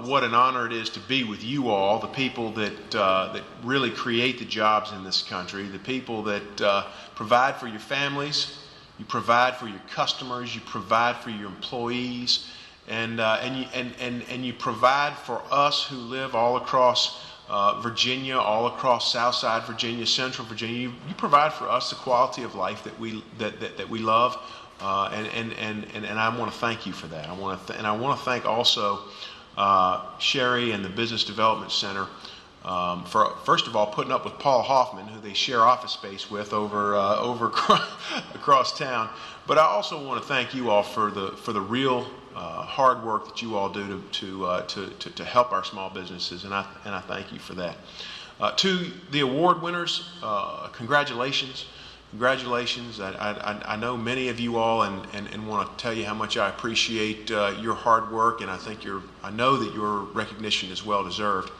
what an honor it is to be with you all, the people that really create the jobs in this country, the people that provide for your families, you provide for your customers, you provide for your employees, and you provide for us who live all across Virginia, all across Southside Virginia, Central Virginia. You provide for us the quality of life that we love, and I want to thank you for that. I want to thank also Sherry and the Business Development Center for, first of all, putting up with Paul Hoffman, who they share office space with over across town. But I also want to thank you all for the real hard work that you all do to help our small businesses, and I thank you for that. To the award winners, congratulations. Congratulations. I know many of you all, and want to tell you how much I appreciate your hard work, and I know that your recognition is well deserved.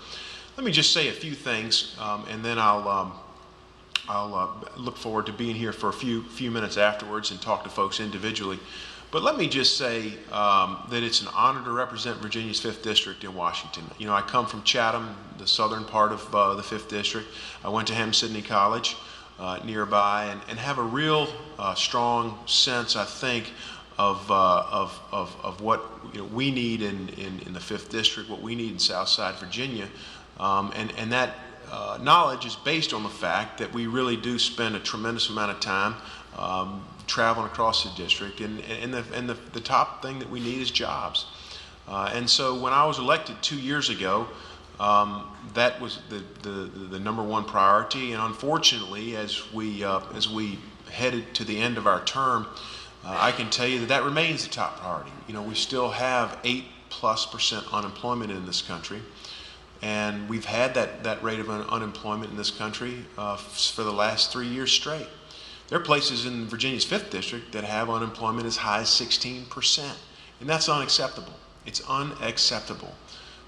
Let me just say a few things, and then I'll look forward to being here for a few minutes afterwards and talk to folks individually. But let me just say that it's an honor to represent Virginia's 5th District in Washington. You know, I come from Chatham, the southern part of the 5th District. I went to Hampton College nearby, and have a real strong sense, I think, of what we need in the 5th District, what we need in Southside Virginia, and that knowledge is based on the fact that we really do spend a tremendous amount of time traveling across the district, and the top thing that we need is jobs. And so when I was elected 2 years ago, that was the number one priority, and unfortunately, as we headed to the end of our term, I can tell you that remains the top priority. You know, we still have 8+% unemployment in this country, and we've had that rate of unemployment in this country for the last 3 years straight. There are places in Virginia's 5th District that have unemployment as high as 16%, and that's unacceptable. It's unacceptable.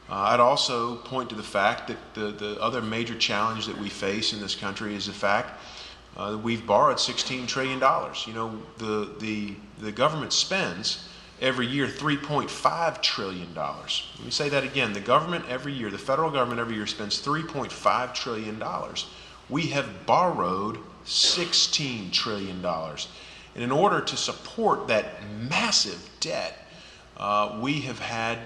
I'd also point to the fact that the other major challenge that we face in this country is the fact that we've borrowed $16 trillion. You know, the government spends every year $3.5 trillion. Let me say that again. The government every year, the federal government every year spends $3.5 trillion. We have borrowed $16 trillion. And in order to support that massive debt, we have had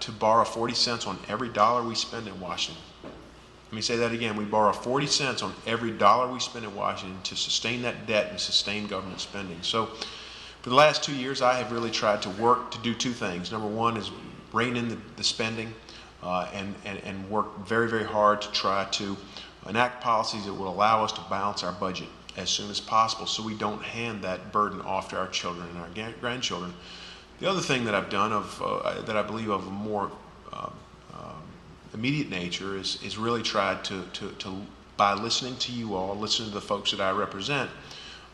to borrow 40 cents on every dollar we spend in Washington. Let me say that again. We borrow 40 cents on every dollar we spend in Washington to sustain that debt and sustain government spending. So for the last 2 years, I have really tried to work to do two things. Number one is rein in the spending and work very, very hard to try to enact policies that will allow us to balance our budget as soon as possible so we don't hand that burden off to our children and our grandchildren. The other thing that I've done that I believe of a more immediate nature is really tried to by listening to you all, listening to the folks that I represent,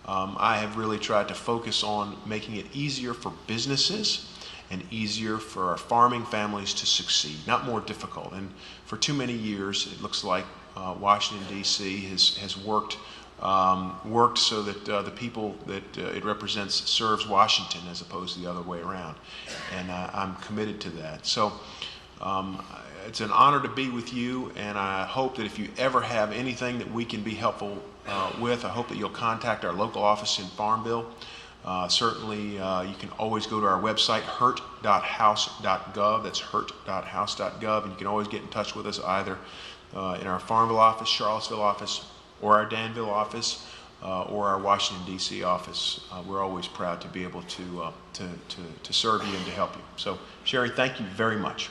I have really tried to focus on making it easier for businesses and easier for our farming families to succeed, not more difficult. And for too many years, it looks like Washington, D.C. has worked so that the people that it represents serves Washington as opposed to the other way around. And I'm committed to that. So it's an honor to be with you, and I hope that if you ever have anything that we can be helpful with, I hope that you'll contact our local office in Farmville. Certainly, you can always go to our website, hurt.house.gov. That's hurt.house.gov, and you can always get in touch with us either in our Farmville office, Charlottesville office, or our Danville office, or our Washington, D.C. office. We're always proud to be able to serve you and to help you. So, Sherry, thank you very much.